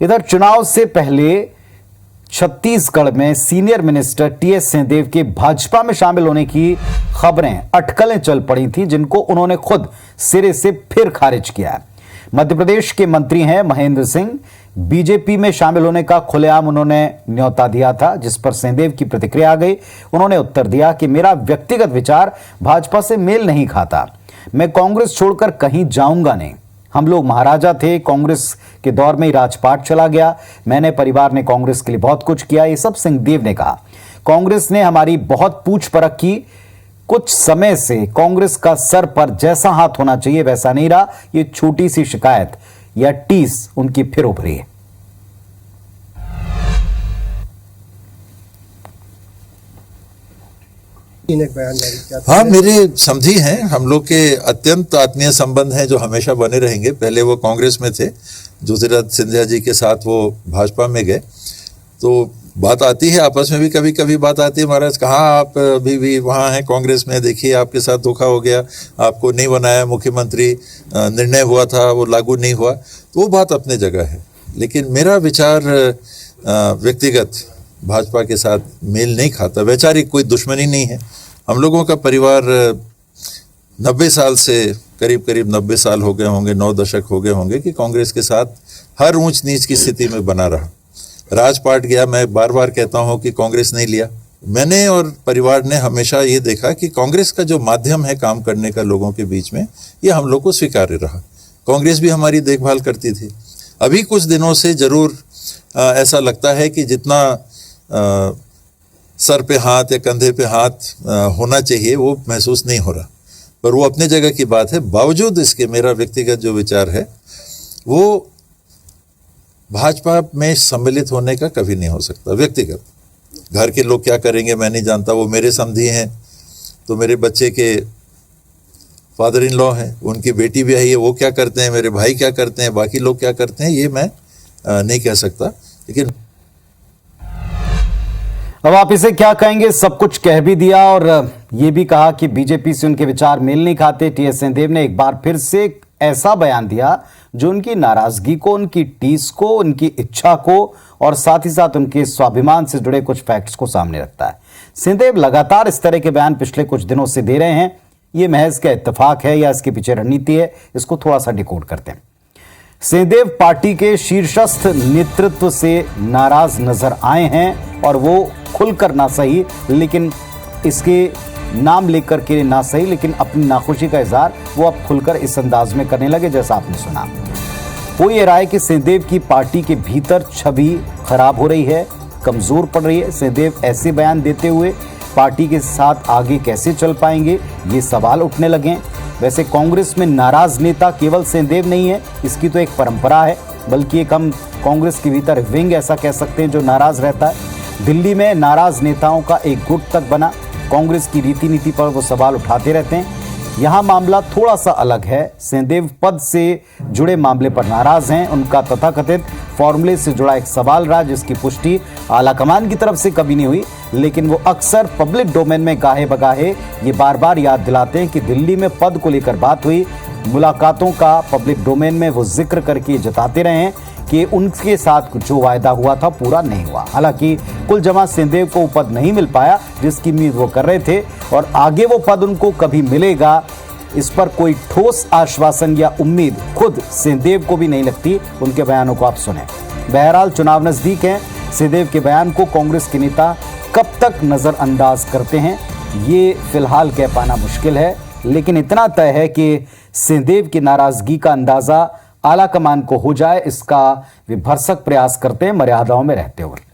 इधर चुनाव से पहले छत्तीसगढ़ में सीनियर मिनिस्टर टीएस सिंहदेव के भाजपा में शामिल होने की खबरें अटकलें चल पड़ी थी, जिनको उन्होंने खुद सिरे से फिर खारिज किया है। मध्य प्रदेश के मंत्री हैं महेंद्र सिंह। बीजेपी में शामिल होने का खुलेआम उन्होंने न्योता दिया था, जिस पर सिंहदेव की प्रतिक्रिया आ गई। उन्होंने उत्तर दिया कि मेरा व्यक्तिगत विचार भाजपा से मेल नहीं खाता, मैं कांग्रेस छोड़कर कहीं जाऊंगा नहीं। हम लोग महाराजा थे, कांग्रेस के दौर में ही राजपाट चला गया। मैंने, परिवार ने कांग्रेस के लिए बहुत कुछ किया, ये सब सिंहदेव ने कहा। कांग्रेस ने हमारी बहुत पूछ परख की। कुछ समय से कांग्रेस का सर पर जैसा हाथ होना चाहिए वैसा नहीं रहा। ये छोटी सी शिकायत या टीस उनकी फिर उभरी है। हाँ, मेरे समझी हैं, हम लोग के अत्यंत आत्मीय संबंध हैं जो हमेशा बने रहेंगे। पहले वो कांग्रेस में थे, ज्योतिरादित्य सिंधिया जी के साथ वो भाजपा में गए, तो बात आती है, आपस में भी कभी कभी बात आती है, महाराज कहाँ आप अभी भी वहाँ हैं कांग्रेस में, देखिए आपके साथ धोखा हो गया, आपको नहीं बनाया मुख्यमंत्री, निर्णय हुआ था वो लागू नहीं हुआ, तो वो बात अपने जगह है। लेकिन मेरा विचार व्यक्तिगत भाजपा के साथ मेल नहीं खाता। वैचारिक कोई दुश्मनी नहीं है। हम लोगों का परिवार 90 साल से करीब 90 साल हो गए होंगे, 9 दशक हो गए होंगे कि कांग्रेस के साथ हर ऊंच नीच की स्थिति में बना रहा। राजपाट गया, मैं बार बार कहता हूं कि कांग्रेस नहीं लिया। मैंने और परिवार ने हमेशा ये देखा कि कांग्रेस का जो माध्यम है काम करने का लोगों के बीच में, ये हम लोग को स्वीकार्य रहा। कांग्रेस भी हमारी देखभाल करती थी। अभी कुछ दिनों से जरूर ऐसा लगता है कि जितना सर पे हाथ या कंधे पे हाथ होना चाहिए वो महसूस नहीं हो रहा, पर वो अपने जगह की बात है। बावजूद इसके मेरा व्यक्तिगत जो विचार है वो भाजपा में सम्मिलित होने का कभी नहीं हो सकता। व्यक्तिगत घर के लोग क्या करेंगे मैं नहीं जानता, वो मेरे समधी हैं, तो मेरे बच्चे के फादर इन लॉ हैं, उनकी बेटी भी आई है, वो क्या करते हैं, मेरे भाई क्या करते हैं, बाकी लोग क्या करते हैं, ये मैं नहीं कह सकता। लेकिन अब आप इसे क्या कहेंगे, सब कुछ कह भी दिया और ये भी कहा कि बीजेपी से उनके विचार मेल नहीं खाते। टीएस सिंहदेव ने एक बार फिर से ऐसा बयान दिया जो उनकी नाराजगी को, उनकी टीस को, उनकी इच्छा को और साथ ही साथ उनके स्वाभिमान से जुड़े कुछ फैक्ट्स को सामने रखता है। सिंहदेव लगातार इस तरह के बयान पिछले कुछ दिनों से दे रहे हैं। ये महज क्या इत्तेफाक है या इसके पीछे रणनीति है, इसको थोड़ा सा डिकोड करते हैं। सिंहदेव पार्टी के शीर्षस्थ नेतृत्व से नाराज नजर आए हैं और वो खुलकर ना सही, लेकिन इसके नाम लेकर के ना सही, लेकिन अपनी नाखुशी का इजहार वो अब खुलकर इस अंदाज में करने लगे जैसा आपने सुना। वो ये राय कि सिंहदेव की पार्टी के भीतर छवि खराब हो रही है, कमजोर पड़ रही है। सिंहदेव ऐसे बयान देते हुए पार्टी के साथ आगे कैसे चल पाएंगे, ये सवाल उठने लगे। वैसे कांग्रेस में नाराज नेता केवल सिंहदेव नहीं है, इसकी तो एक परंपरा है, बल्कि एक हम कांग्रेस के भीतर विंग ऐसा कह सकते हैं जो नाराज रहता है। दिल्ली में नाराज नेताओं का एक गुट तक बना। कांग्रेस की रीति नीति पर वो सवाल उठाते रहते हैं। यहां मामला थोड़ा सा अलग है। सिंहदेव पद से जुड़े मामले पर नाराज हैं। उनका तथाकथित फॉर्मूले से जुड़ा एक सवाल रहा, जिसकी पुष्टि आलाकमान की तरफ से कभी नहीं हुई, लेकिन वो अक्सर पब्लिक डोमेन में गाहे बगाहे ये बार बार याद दिलाते हैं कि दिल्ली में पद को लेकर बात हुई। मुलाकातों का पब्लिक डोमेन में वो जिक्र करके जताते रहे हैं कि उनके साथ जो वायदा हुआ था पूरा नहीं हुआ। हालांकि कुल जमा सिंहदेव को पद नहीं मिल पाया जिसकी उम्मीद वो कर रहे थे, और आगे वो पद उनको कभी मिलेगा इस पर कोई ठोस आश्वासन या उम्मीद खुद सिंहदेव को भी नहीं लगती। उनके बयानों को आप सुने। बहरहाल चुनाव नजदीक है, सिंहदेव के बयान को कांग्रेस के नेता कब तक नजरअंदाज करते हैं ये फिलहाल कह पाना मुश्किल है, लेकिन इतना तय है कि सिंहदेव की नाराजगी का अंदाजा आला कमान को हो जाए, इसका वे भरसक प्रयास करते हैं मर्यादाओं में रहते हुए।